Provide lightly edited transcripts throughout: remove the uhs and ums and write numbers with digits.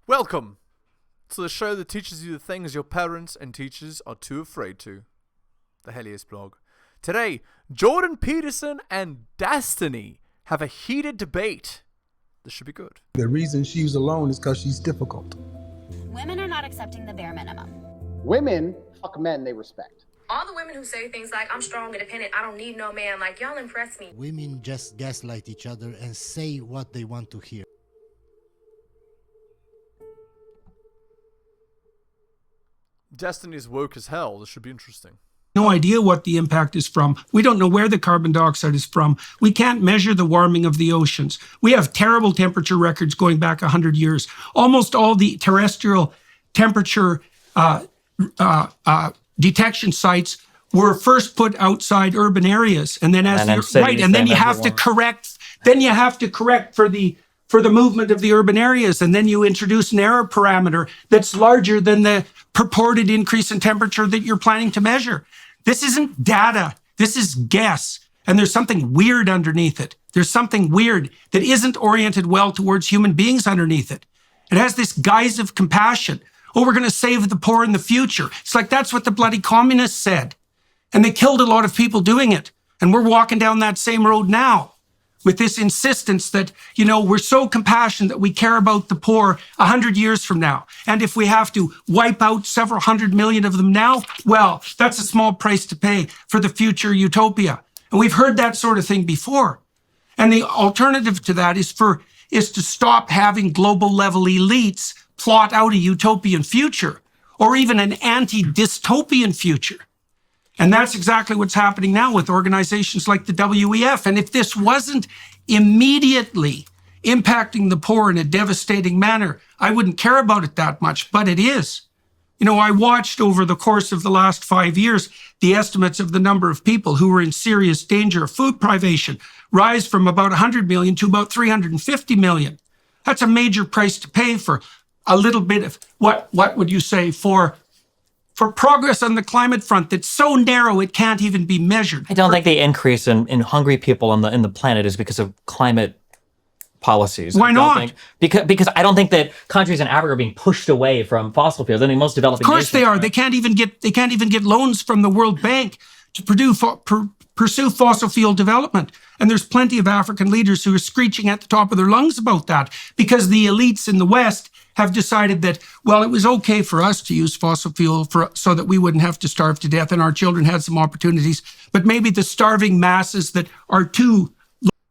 Welcome to the show that teaches you the things your parents and teachers are too afraid to. The Helios blog. Today, Jordan Peterson and Destiny have a heated debate. This should be good. The reason she's alone is because she's difficult. Women are not accepting the bare minimum. Women fuck men they respect. All the women who say things like, I'm strong, independent, I don't need no man, like, y'all impress me. Women just gaslight each other and say what they want to hear. Destiny's woke as hell. This should be interesting. No idea what the impact is from. We don't know where the carbon dioxide is from. We can't measure the warming of the oceans. We have terrible temperature records going back 100 years. Almost all the terrestrial temperature detection sites were first put outside urban areas, and then you have to correct. Then you have to correct for the movement of the urban areas, and then you introduce an error parameter that's larger than the purported increase in temperature that you're planning to measure. This isn't data. This is guess. And there's something weird underneath it. There's something weird that isn't oriented well towards human beings underneath it. It has this guise of compassion. Oh, we're going to save the poor in the future. It's like that's what the bloody communists said. And they killed a lot of people doing it. And we're walking down that same road now with this insistence that, we're so compassionate that we care about the poor 100 years from now. And if we have to wipe out several 100 million of them now, well, that's a small price to pay for the future utopia. And we've heard that sort of thing before. And the alternative to that is to stop having global level elites plot out a utopian future or even an anti-dystopian future. And that's exactly what's happening now with organizations like the WEF. And if this wasn't immediately impacting the poor in a devastating manner, I wouldn't care about it that much, but it is. I watched over the course of the last 5 years, the estimates of the number of people who were in serious danger of food privation rise from about 100 million to about 350 million. That's a major price to pay for a little bit of, what would you say, for progress on the climate front that's so narrow it can't even be measured. I don't think the increase in hungry people on the planet is because of climate policies. Why not? Because I don't think that countries in Africa are being pushed away from fossil fuels. I mean, most developing nations. Of course they are. Right? They can't even get loans from the World Bank to pursue fossil fuel development. And there's plenty of African leaders who are screeching at the top of their lungs about that because the elites in the West have decided that, well, it was okay for us to use fossil fuel so that we wouldn't have to starve to death and our children had some opportunities. But maybe the starving masses that are too...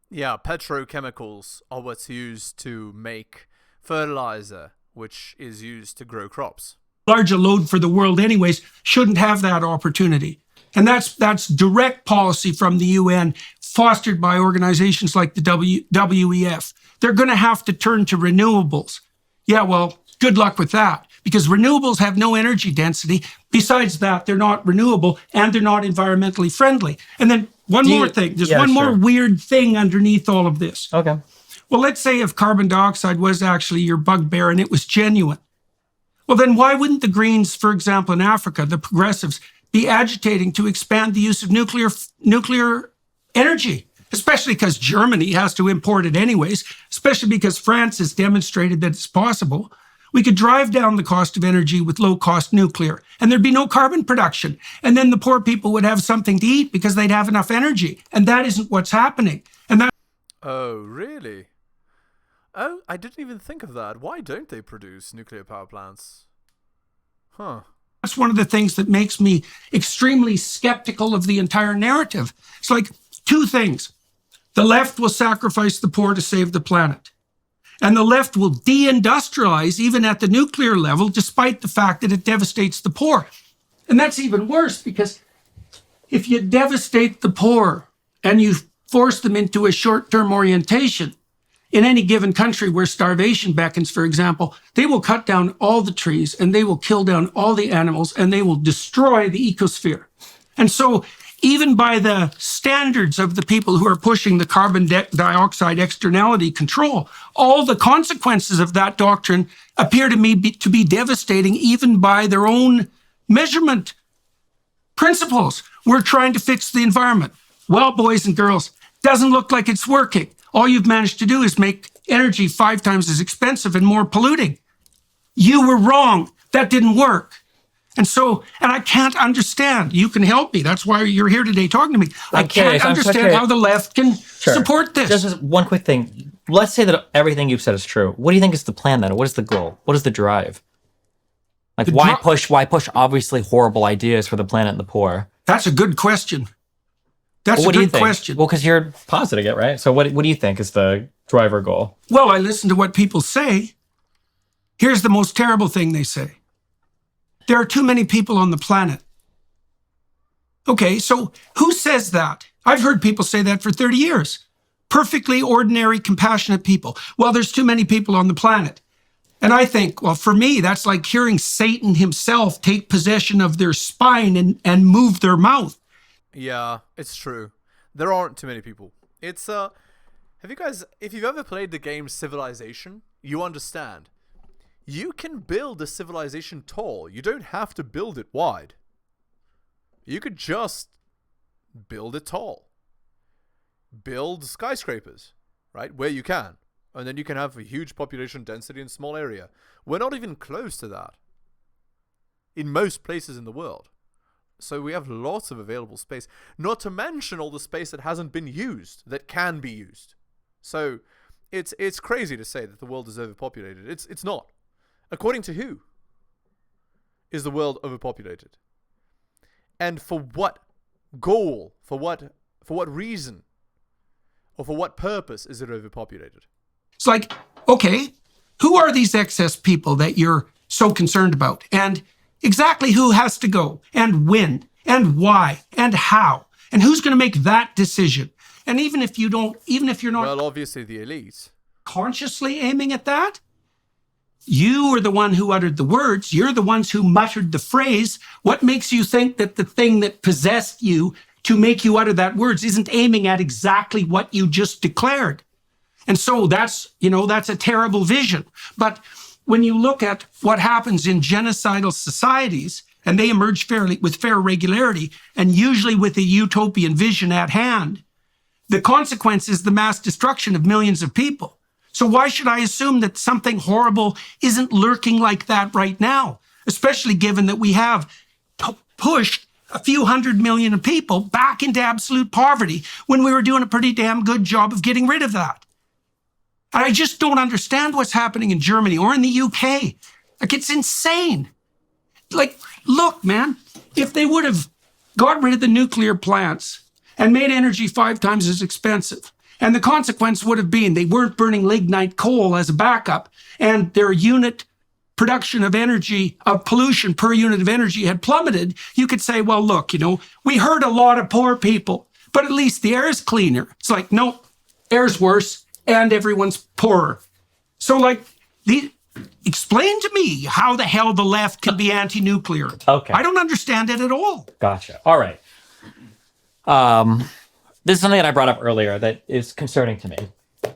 Yeah, petrochemicals are what's used to make fertilizer, which is used to grow crops. Large a load for the world anyways, shouldn't have that opportunity. And that's direct policy from the UN, fostered by organizations like the WEF. They're going to have to turn to renewables. Yeah, well, good luck with that, because renewables have no energy density. Besides that, they're not renewable and they're not environmentally friendly. And then one more thing. There's one more weird thing underneath all of this. Okay. Well, let's say if carbon dioxide was actually your bugbear and it was genuine. Well, then why wouldn't the Greens, for example, in Africa, the progressives, be agitating to expand the use of nuclear energy? Especially because Germany has to import it anyways, especially because France has demonstrated that it's possible. We could drive down the cost of energy with low-cost nuclear, and there'd be no carbon production. And then the poor people would have something to eat because they'd have enough energy. And that isn't what's happening. Oh, really? Oh, I didn't even think of that. Why don't they produce nuclear power plants? Huh. That's one of the things that makes me extremely skeptical of the entire narrative. It's like two things. The left will sacrifice the poor to save the planet. And the left will deindustrialize even at the nuclear level, despite the fact that it devastates the poor. And that's even worse, because if you devastate the poor and you force them into a short-term orientation, in any given country where starvation beckons, for example, they will cut down all the trees and they will kill down all the animals and they will destroy the ecosphere. And so even by the standards of the people who are pushing the carbon dioxide externality control, all the consequences of that doctrine appear to me to be devastating, even by their own measurement principles. We're trying to fix the environment. Well, boys and girls, doesn't look like it's working. All you've managed to do is make energy 5 times as expensive and more polluting. You were wrong. That didn't work. And I can't understand. You can help me. That's why you're here today talking to me. I can't understand how the left can support this. Just one quick thing. Let's say that everything you've said is true. What do you think is the plan then? What is the goal? What is the drive? Like, why push obviously horrible ideas for the planet and the poor? That's a good question. That's a good question. Well, because you're positing it, right? So what do you think is the driver goal? Well, I listen to what people say. Here's the most terrible thing they say. There are too many people on the planet. Okay, so who says that? I've heard people say that for 30 years. Perfectly ordinary, compassionate people. Well, there's too many people on the planet. And I think, well, for me, that's like hearing Satan himself take possession of their spine and move their mouth. Yeah, it's true. There aren't too many people. It's, if you've ever played the game Civilization, you understand. You can build a civilization tall. You don't have to build it wide. You could just build it tall. Build skyscrapers, right? Where you can. And then you can have a huge population density in a small area. We're not even close to that in most places in the world. So we have lots of available space. Not to mention all the space that hasn't been used, that can be used. So it's crazy to say that the world is overpopulated. It's not. According to who is the world overpopulated? And for what goal? For what reason? Or for what purpose is it overpopulated? It's like, okay, who are these excess people that you're so concerned about? And exactly who has to go? And when? And why? And how? And who's going to make that decision? And even if you're not... Well, obviously the elite. Consciously aiming at that? You are the one who uttered the words. You're the ones who muttered the phrase. What makes you think that the thing that possessed you to make you utter that words isn't aiming at exactly what you just declared? And so that's a terrible vision. But when you look at what happens in genocidal societies, and they emerge with fair regularity, and usually with a utopian vision at hand, the consequence is the mass destruction of millions of people. So why should I assume that something horrible isn't lurking like that right now? Especially given that we have pushed a few 100 million people back into absolute poverty when we were doing a pretty damn good job of getting rid of that. And I just don't understand what's happening in Germany or in the UK. Like, it's insane. Like, look, man, if they would have got rid of the nuclear plants and made energy 5 times as expensive, and the consequence would have been they weren't burning lignite coal as a backup, and their unit production of energy, of pollution per unit of energy had plummeted, you could say, well, look, we hurt a lot of poor people, but at least the air is cleaner. It's like, no, air's worse, and everyone's poorer. So, explain to me how the hell the left can be anti-nuclear. Okay. I don't understand it at all. Gotcha. All right. This is something that I brought up earlier that is concerning to me.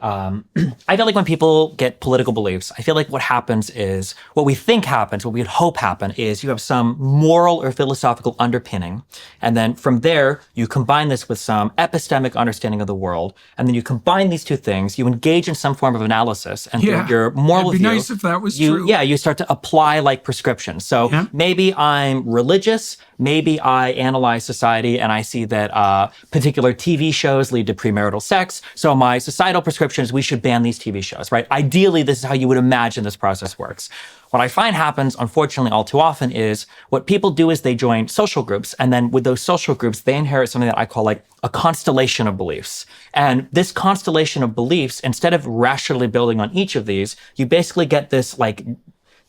I feel like when people get political beliefs, I feel like what happens is, what we think happens, what we would hope happen is you have some moral or philosophical underpinning. And then from there, you combine this with some epistemic understanding of the world. And then you combine these two things, you engage in some form of analysis. And your moral it'd be view, nice if that was true. Yeah, you start to apply like prescriptions. So maybe I'm religious, maybe I analyze society and I see that particular TV shows lead to premarital sex. So my societal prescription is we should ban these TV shows, right? Ideally, this is how you would imagine this process works. What I find happens, unfortunately, all too often is what people do is they join social groups. And then with those social groups, they inherit something that I call like a constellation of beliefs. And this constellation of beliefs, instead of rationally building on each of these, you basically get this like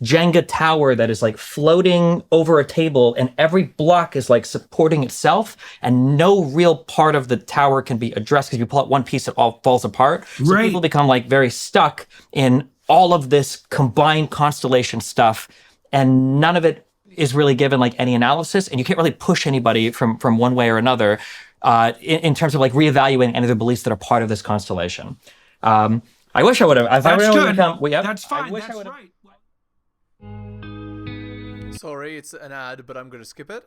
Jenga tower that is like floating over a table, and every block is like supporting itself, and no real part of the tower can be addressed because if you pull out one piece, it all falls apart. So people become like very stuck in all of this combined constellation stuff, and none of it is really given like any analysis, and you can't really push anybody from one way or another in terms of like reevaluating any of the beliefs that are part of this constellation. I wish I would have. That's good. That's fine. That's right. Sorry, it's an ad, but I'm going to skip it.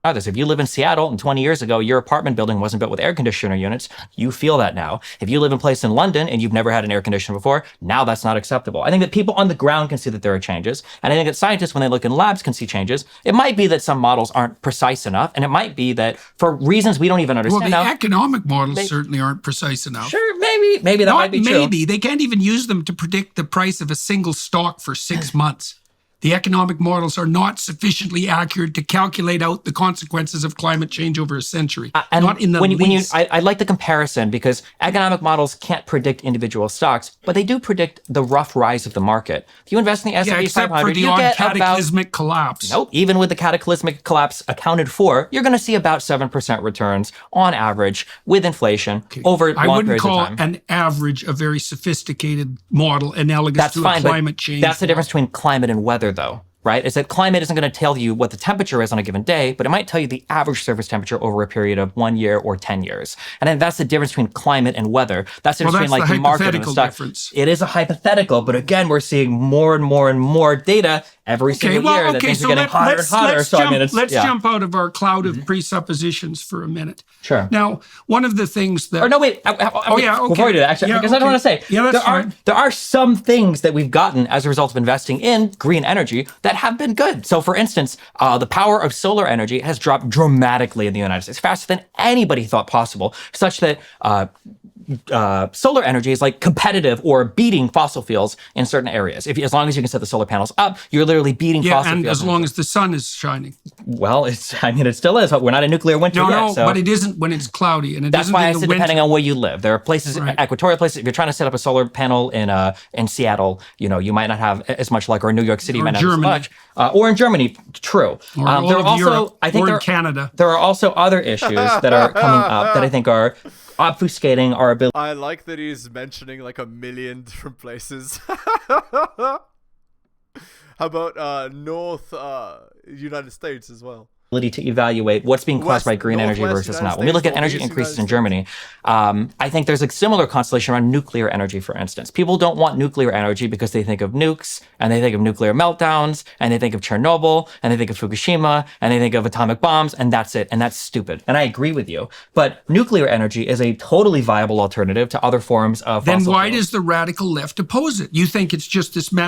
others. If you live in Seattle and 20 years ago, your apartment building wasn't built with air conditioner units, you feel that now. If you live in a place in London and you've never had an air conditioner before, now that's not acceptable. I think that people on the ground can see that there are changes. And I think that scientists, when they look in labs, can see changes. It might be that some models aren't precise enough. And it might be that for reasons we don't even understand well, the now, economic models certainly aren't precise enough. Sure, maybe that might be true. Maybe. They can't even use them to predict the price of a single stock for 6 months. The economic models are not sufficiently accurate to calculate out the consequences of climate change over a century. Not in the least. I like the comparison because economic models can't predict individual stocks, but they do predict the rough rise of the market. If you invest in the S&P 500, you get cataclysmic collapse. Nope. Even with the cataclysmic collapse accounted for, you're going to see about 7% returns on average with inflation over long periods of time. I wouldn't call an average a very sophisticated model analogous to climate change. That's the difference between climate and weather, though, right? Is that climate isn't going to tell you what the temperature is on a given day, but it might tell you the average surface temperature over a period of 1 year or 10 years. And then that's the difference between climate and weather. That's the difference between like the market and the stock. Difference. It is a hypothetical, but again, we're seeing more and more and more data every single year that things are getting hotter and hotter. Let's jump out of our cloud of presuppositions for a minute. Sure. Now, one of the things that... Or no, wait. Before we do that, actually, because I don't want to say, there are some things that we've gotten as a result of investing in green energy that have been good. So for instance, the power of solar energy has dropped dramatically in the United States, faster than anybody thought possible, such that solar energy is like competitive or beating fossil fuels in certain areas. As long as you can set the solar panels up, you're literally beating fossil fuels. Yeah, and as long as the sun is shining. Well, it still is. We're not a nuclear winter yet. No, but it isn't when it's cloudy. And that's why I said depending on where you live. There are places, equatorial places, if you're trying to set up a solar panel in Seattle, you might not have as much luck, or New York City might not have as much. Or in Germany, true. Or all of Europe, or in Canada. There are also other issues that are coming up that I think are obfuscating our ability. I like that he's mentioning like a million different places. How about North United States as well? To evaluate what's being caused by green energy versus not. When we look at energy increases in Germany, I think there's a similar constellation around nuclear energy, for instance. People don't want nuclear energy because they think of nukes, and they think of nuclear meltdowns, and they think of Chernobyl, and they think of Fukushima, and they think of atomic bombs, and that's it. And that's stupid. And I agree with you. But nuclear energy is a totally viable alternative to other forms of fossil fuels. Then why fuels. does the radical left oppose it? You think it's just this for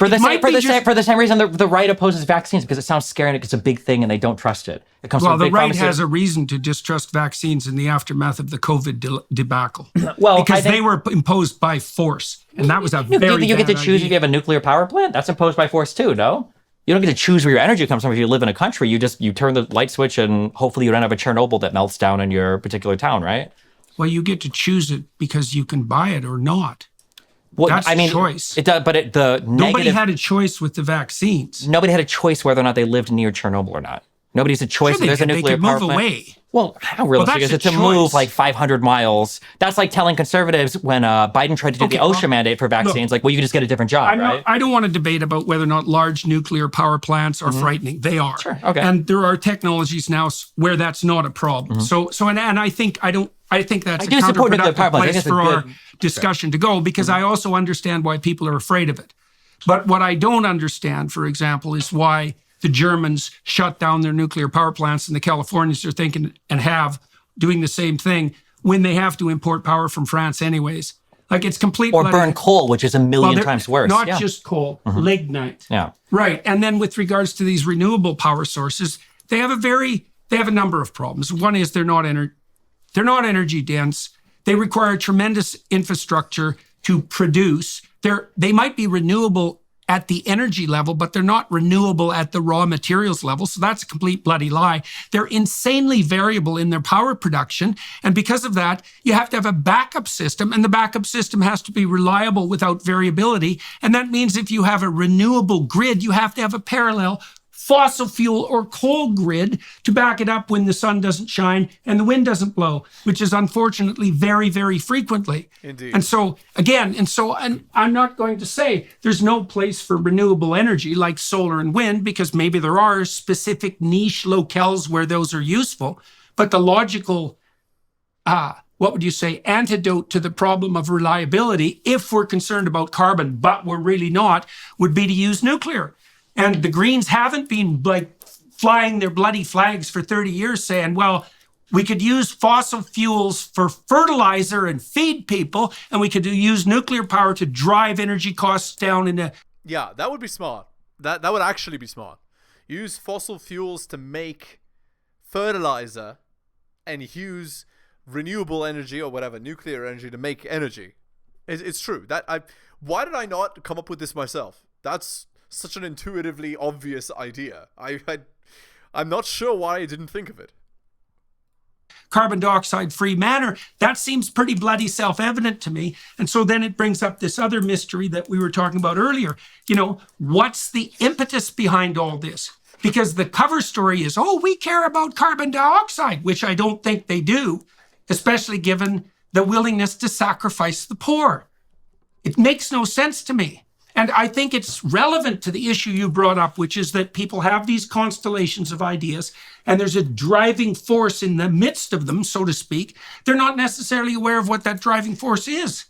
the same reason the right opposes vaccines, because it sounds scary and it's a big thing and they don't trust it. It comes from the right has a reason to distrust vaccines in the aftermath of the COVID debacle. Well, because they were imposed by force, and that was a very you get to choose if you have a nuclear power plant. That's imposed by force too, no? You don't get to choose where your energy comes from if you live in a country. You turn the light switch and hopefully you don't have a Chernobyl that melts down in your particular town, right? Well, you get to choose it because you can buy it or not. Well, that's choice. It does, but nobody had a choice with the vaccines. Nobody had a choice whether or not they lived near Chernobyl or not. Nobody's a choice. Sure, there's a nuclear power plant. Away. Well, how realistic is it to move like 500 miles? That's like telling conservatives when Biden tried to do the OSHA mandate for vaccines, you can just get a different job, right? I don't want to debate about whether or not large nuclear power plants are frightening. They are. Sure. Okay. And there are technologies now where that's not a problem. And I think that's a counterproductive place for our discussion to go, because I also understand why people are afraid of it. But what I don't understand, for example, is why the Germans shut down their nuclear power plants and the Californians are thinking and doing the same thing when they have to import power from France anyways. Like, it's complete... Or burn coal, which is a million times worse. Not just coal, lignite. Yeah. Right. And then with regards to these renewable power sources, they have a number of problems. One is they're not energy dense. They require tremendous infrastructure to produce. They might be renewable at the energy level, but they're not renewable at the raw materials level. So that's a complete bloody lie. They're insanely variable in their power production. And because of that, you have to have a backup system, and the backup system has to be reliable without variability. And that means if you have a renewable grid, you have to have a parallel fossil fuel or coal grid to back it up when the sun doesn't shine and the wind doesn't blow, which is unfortunately very, very frequently. Indeed. And I'm not going to say there's no place for renewable energy like solar and wind, because maybe there are specific niche locales where those are useful. But the logical, antidote to the problem of reliability, if we're concerned about carbon, but we're really not, would be to use nuclear. And the Greens haven't been flying their bloody flags for 30 years saying, well, we could use fossil fuels for fertilizer and feed people, and we could use nuclear power to drive energy costs down in Yeah, that would be smart. That would actually be smart. Use fossil fuels to make fertilizer and use renewable energy or whatever, nuclear energy to make energy. It's true. Why did I not come up with this myself? That's such an intuitively obvious idea. I'm not sure why I didn't think of it. Carbon dioxide free manner, that seems pretty bloody self-evident to me. And so then it brings up this other mystery that we were talking about earlier. What's the impetus behind all this? Because the cover story is, oh, we care about carbon dioxide, which I don't think they do, especially given the willingness to sacrifice the poor. It makes no sense to me. And I think it's relevant to the issue you brought up, which is that people have these constellations of ideas, and there's a driving force in the midst of them, so to speak. They're not necessarily aware of what that driving force is.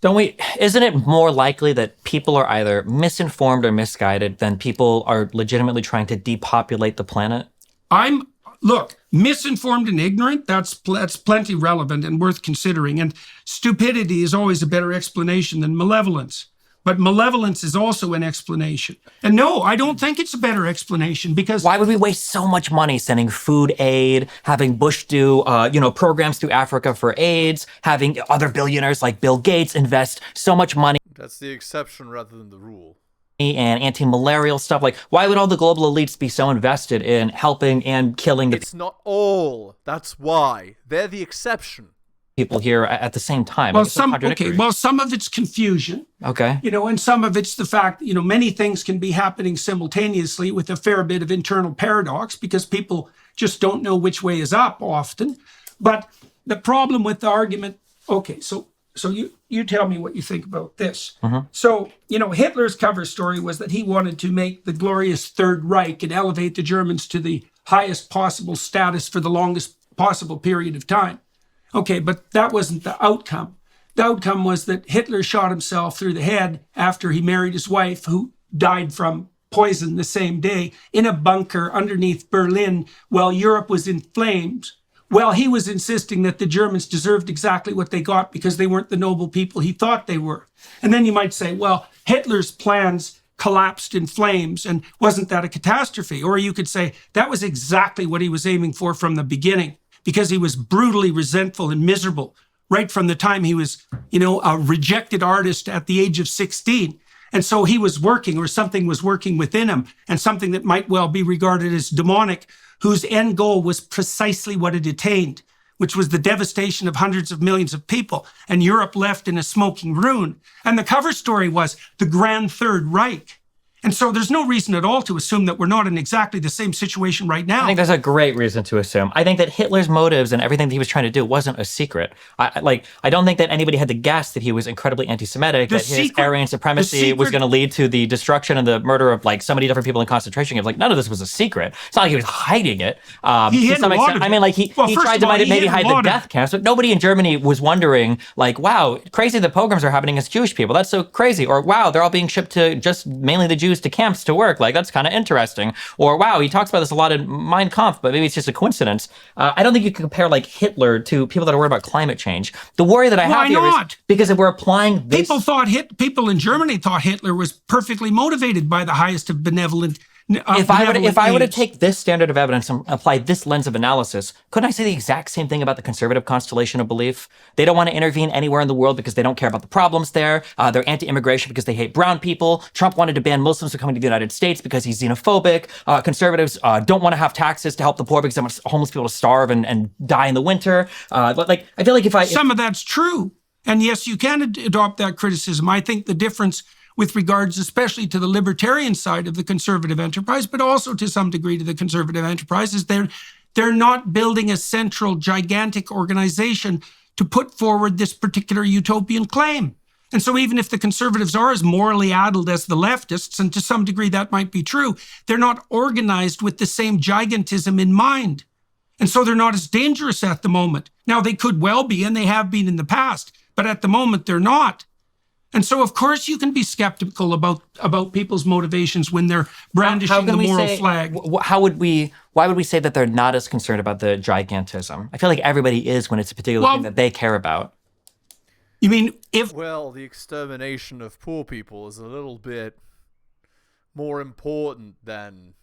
Isn't it more likely that people are either misinformed or misguided than people are legitimately trying to depopulate the planet? Look, misinformed and ignorant, that's plenty relevant and worth considering. And stupidity is always a better explanation than malevolence. But malevolence is also an explanation. And no, I don't think it's a better explanation because... Why would we waste so much money sending food aid, having Bush do, programs through Africa for AIDS, having other billionaires like Bill Gates invest so much money? That's the exception rather than the rule. And anti-malarial stuff. Like, why would all the global elites be so invested in helping and killing It's not all. That's why. They're the exception. People here at the same time? Well, some of it's confusion. Okay. And some of it's the fact, many things can be happening simultaneously with a fair bit of internal paradox because people just don't know which way is up often. But the problem with the argument, okay, so you tell me what you think about this. Mm-hmm. So, Hitler's cover story was that he wanted to make the glorious Third Reich and elevate the Germans to the highest possible status for the longest possible period of time. Okay, but that wasn't the outcome. The outcome was that Hitler shot himself through the head after he married his wife, who died from poison the same day, in a bunker underneath Berlin while Europe was in flames. Well, he was insisting that the Germans deserved exactly what they got because they weren't the noble people he thought they were. And then you might say, well, Hitler's plans collapsed in flames, and wasn't that a catastrophe? Or you could say that was exactly what he was aiming for from the beginning, because he was brutally resentful and miserable right from the time he was, a rejected artist at the age of 16. And so he was working, or something was working within him, and something that might well be regarded as demonic, whose end goal was precisely what it attained, which was the devastation of hundreds of millions of people, and Europe left in a smoking ruin. And the cover story was the Grand Third Reich. And so there's no reason at all to assume that we're not in exactly the same situation right now. I think there's a great reason to assume. I think that Hitler's motives and everything that he was trying to do wasn't a secret. I don't think that anybody had to guess that he was incredibly anti-Semitic, that his Aryan supremacy was going to lead to the destruction and the murder of so many different people in concentration camps. None of this was a secret. It's not like he was hiding it. He hid a lot of it. He tried to maybe hide the death camps, but nobody in Germany was wondering, wow, crazy that pogroms are happening against Jewish people. That's so crazy. Or wow, they're all being shipped to just mainly the Jews to camps to work. That's kind of interesting. Or wow, he talks about this a lot in Mein Kampf, but maybe it's just a coincidence. I don't think you can compare Hitler to people that are worried about climate change. The worry that I have here is because if we're applying this... People in Germany thought Hitler was perfectly motivated by the highest of benevolent if I were to take this standard of evidence and apply this lens of analysis, couldn't I say the exact same thing about the conservative constellation of belief? They don't want to intervene anywhere in the world because they don't care about the problems there. They're anti-immigration because they hate brown people. Trump wanted to ban Muslims from coming to the United States because he's xenophobic. Conservatives don't want to have taxes to help the poor because they want homeless people to starve and die in the winter. I feel like some of that's true. And yes, you can adopt that criticism. I think the difference with regards especially to the libertarian side of the conservative enterprise, but also to some degree to the conservative enterprise, is they're not building a central gigantic organization to put forward this particular utopian claim. And so even if the conservatives are as morally addled as the leftists, and to some degree that might be true, they're not organized with the same gigantism in mind. And so they're not as dangerous at the moment. Now, they could well be, and they have been in the past, but at the moment they're not. And so, of course, you can be skeptical about people's motivations when they're brandishing the moral flag. Why would we say that they're not as concerned about the gigantism? I feel like everybody is when it's a particular thing that they care about. You mean if... Well, the extermination of poor people is a little bit more important than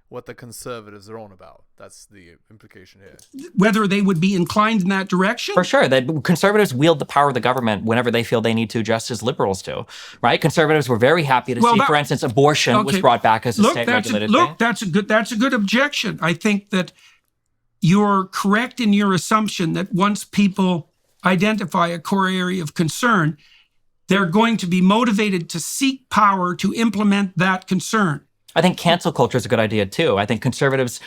what the conservatives are on about. That's the implication here. Whether they would be inclined in that direction? For sure. That conservatives wield the power of the government whenever they feel they need to, just as liberals do, right? Conservatives were very happy to see, for instance, abortion was brought back as a state-regulated thing. That's a good objection. I think that you're correct in your assumption that once people identify a core area of concern, they're going to be motivated to seek power to implement that concern. I think cancel culture is a good idea too. I think conservatives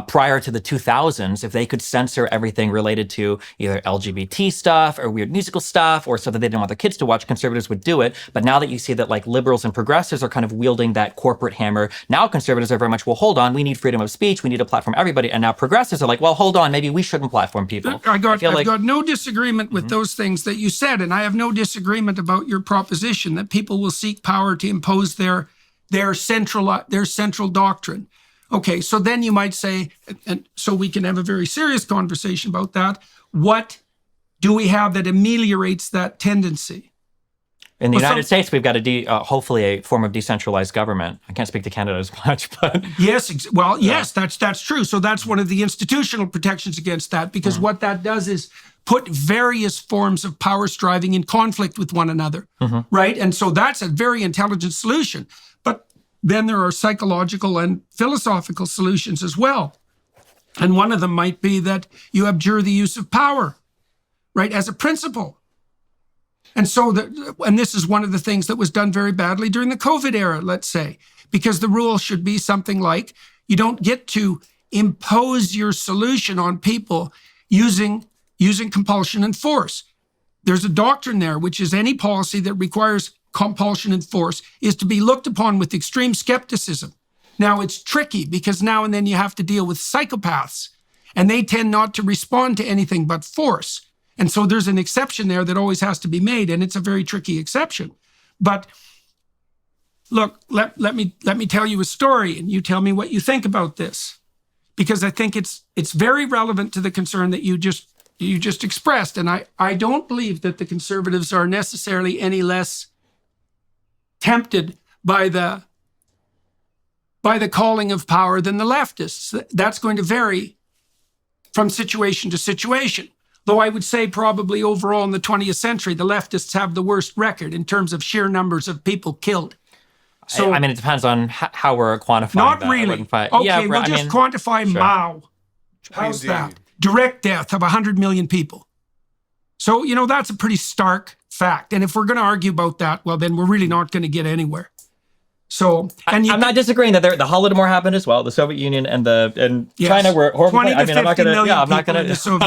prior to the 2000s, if they could censor everything related to either LGBT stuff or weird musical stuff or stuff that they didn't want their kids to watch, conservatives would do it. But now that you see that like liberals and progressives are kind of wielding that corporate hammer, now conservatives are very much, well, hold on, we need freedom of speech, we need to platform everybody. And now progressives are like, well, hold on, maybe we shouldn't platform people. I've got no disagreement with those things that you said, and I have no disagreement about your proposition that people will seek power to impose their central doctrine. Okay, so then you might say, and so we can have a very serious conversation about that. What do we have that ameliorates that tendency? In the United States, we've got hopefully a form of decentralized government. I can't speak to Canada as much, but yes, that's true. So that's one of the institutional protections against that, because what that does is put various forms of power striving in conflict with one another, right? And so that's a very intelligent solution. But then there are psychological and philosophical solutions as well. And one of them might be that you abjure the use of power, right, as a principle. And so, and this is one of the things that was done very badly during the COVID era, let's say, because the rule should be something like, you don't get to impose your solution on people using compulsion and force. There's a doctrine there, which is any policy that requires compulsion and force is to be looked upon with extreme skepticism. Now, it's tricky because now and then you have to deal with psychopaths, and they tend not to respond to anything but force. And so there's an exception there that always has to be made, and it's a very tricky exception. But look, let me tell you a story, and you tell me what you think about this, because I think it's very relevant to the concern that you just expressed. And I don't believe that the conservatives are necessarily any less tempted by the calling of power than the leftists. That's going to vary from situation to situation. Though I would say probably overall in the 20th century, the leftists have the worst record in terms of sheer numbers of people killed. So I mean, it depends on how we're quantifying not that. Not really. Okay, we'll just quantify Mao. How's that? Direct death of 100 million people. So, that's a pretty stark fact. And if we're going to argue about that, well, then we're really not going to get anywhere. So, I'm not disagreeing that the Holodomor happened as well. The Soviet Union and China were horrible. 20 to 50 million I'm not going to say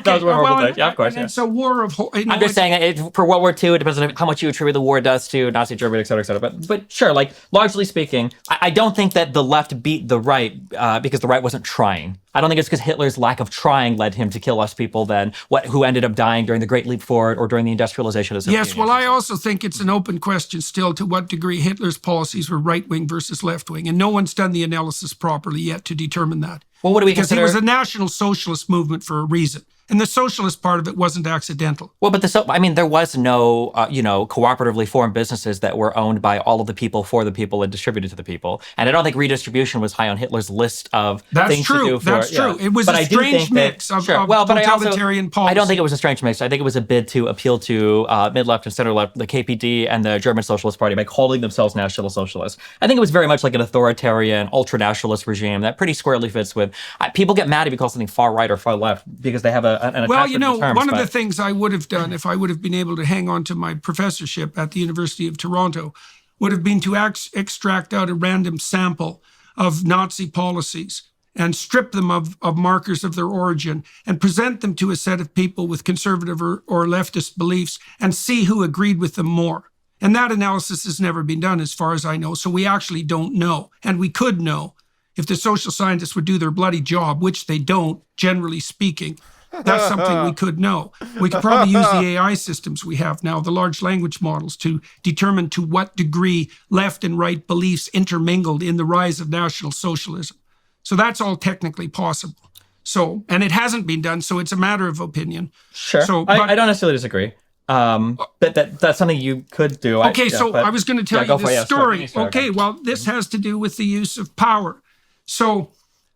those were horrible things. Yeah, of course. And so war of... I'm just saying, for World War II, it depends on how much you attribute the war deaths to Nazi Germany, et cetera, et cetera. But sure, like, largely speaking, I don't think that the left beat the right because the right wasn't trying. I don't think it's because Hitler's lack of trying led him to kill less people than who ended up dying during the Great Leap Forward or during the industrialization of the Soviet Union. Yes, well, I also think it's an open question still to what degree Hitler's policies were right-wing versus left-wing, and no one's done the analysis properly yet to determine that. Well, what do we consider? Because it was a national socialist movement for a reason. And the socialist part of it wasn't accidental. Well, but there was no, cooperatively formed businesses that were owned by all of the people for the people and distributed to the people. And I don't think redistribution was high on Hitler's list of things to do. That's true. It was a strange mix of totalitarian policy. I don't think it was a strange mix. I think it was a bid to appeal to mid-left and center-left, the KPD and the German Socialist Party by calling themselves National Socialists. I think it was very much like an authoritarian, ultra-nationalist regime that pretty squarely fits with... people get mad if you call something far right or far left because they have one of the things I would have done if I would have been able to hang on to my professorship at the University of Toronto would have been to extract out a random sample of Nazi policies and strip them of markers of their origin and present them to a set of people with conservative or leftist beliefs and see who agreed with them more. And that analysis has never been done as far as I know. So we actually don't know. And we could know if the social scientists would do their bloody job, which they don't, generally speaking. That's something we could know. We could probably use the AI systems we have now, the large language models, to determine to what degree left and right beliefs intermingled in the rise of National Socialism. So that's all technically possible. So, and it hasn't been done, so it's a matter of opinion. Sure. So, I don't necessarily disagree. That's something you could do. I was going to tell you this story. Okay, well, this has to do with the use of power. So,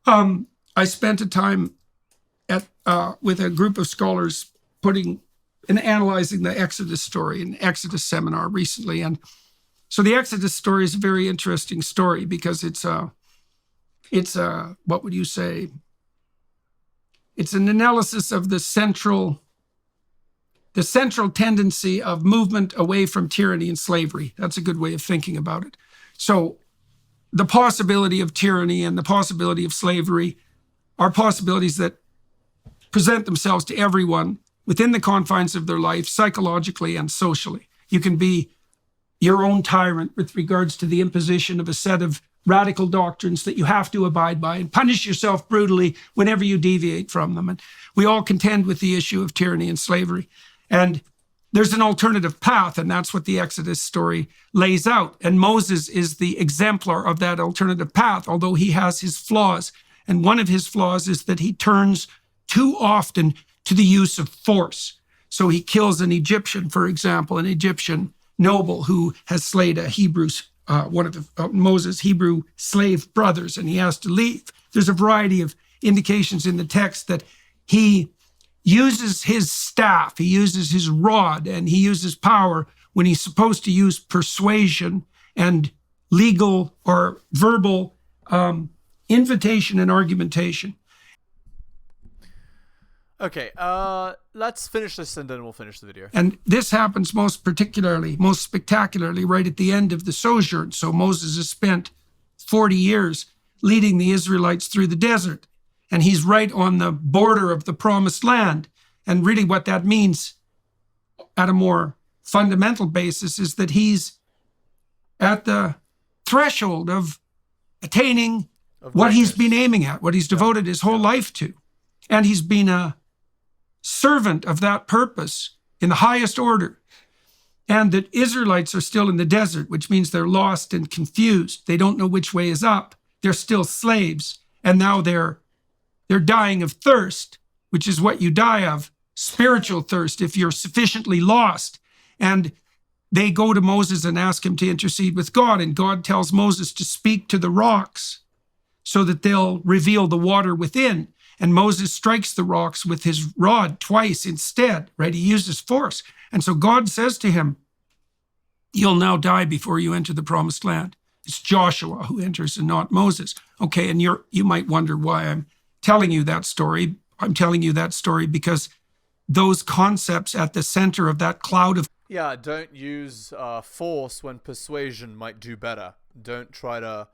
I spent a time with a group of scholars analyzing the Exodus story, an Exodus seminar recently. And so the Exodus story is a very interesting story because it's what would you say? It's an analysis of the central tendency of movement away from tyranny and slavery. That's a good way of thinking about it. So the possibility of tyranny and the possibility of slavery are possibilities that present themselves to everyone within the confines of their life, psychologically and socially. You can be your own tyrant with regards to the imposition of a set of radical doctrines that you have to abide by and punish yourself brutally whenever you deviate from them. And we all contend with the issue of tyranny and slavery. And there's an alternative path, and that's what the Exodus story lays out. And Moses is the exemplar of that alternative path, although he has his flaws. And one of his flaws is that he turns too often to the use of force. So he kills an Egyptian, for example, an Egyptian noble who has slayed a Hebrew, one of Moses' Hebrew slave brothers, and he has to leave. There's a variety of indications in the text that he uses his staff, he uses his rod, and he uses power when he's supposed to use persuasion and legal or verbal invitation and argumentation. Okay, let's finish this and then we'll finish the video. And this happens most spectacularly right at the end of the sojourn. So Moses has spent 40 years leading the Israelites through the desert, and he's right on the border of the promised land. And really what that means at a more fundamental basis is that he's at the threshold of attaining what he's been aiming at, what he's devoted his whole life to. And he's been a servant of that purpose in the highest order. And that Israelites are still in the desert, which means they're lost and confused. They don't know which way is up. They're still slaves. And now they're dying of thirst, which is what you die of, spiritual thirst, if you're sufficiently lost. And they go to Moses and ask him to intercede with God. And God tells Moses to speak to the rocks so that they'll reveal the water within. And Moses strikes the rocks with his rod twice instead, right? He uses force. And so God says to him, you'll now die before you enter the promised land. It's Joshua who enters and not Moses. Okay, and you might wonder why I'm telling you that story. I'm telling you that story because those concepts at the center of that cloud of... Yeah, don't use force when persuasion might do better. Don't try to...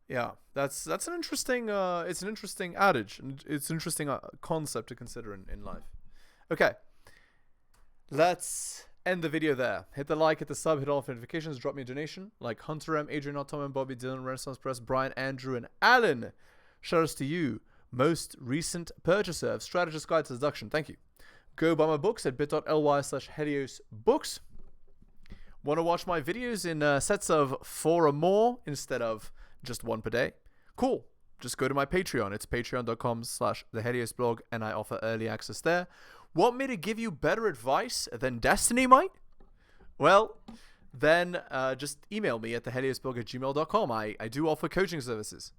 Yeah, that's an interesting, it's an interesting adage, and it's an interesting concept to consider in life. Okay, let's end the video there. Hit the like, hit the sub, hit all notifications, drop me a donation. Like Hunter M, Adrian, Tom and Bobby, Dylan, Renaissance Press, Brian, Andrew, and Alan. Shout outs to you, most recent purchaser of Strategist Guide to Seduction. Thank you. Go buy my books at bit.ly/heliosbooks. Want to watch my videos in sets of 4 or more instead of just 1 per day? Cool. Just go to my Patreon. It's patreon.com/theheliosblog, and I offer early access there. Want me to give you better advice than Destiny might? Well, then just email me at theheliosblog@gmail.com. I do offer coaching services.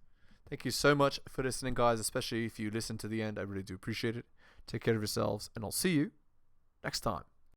Thank you so much for listening, guys, especially if you listen to the end. I really do appreciate it. Take care of yourselves, and I'll see you next time.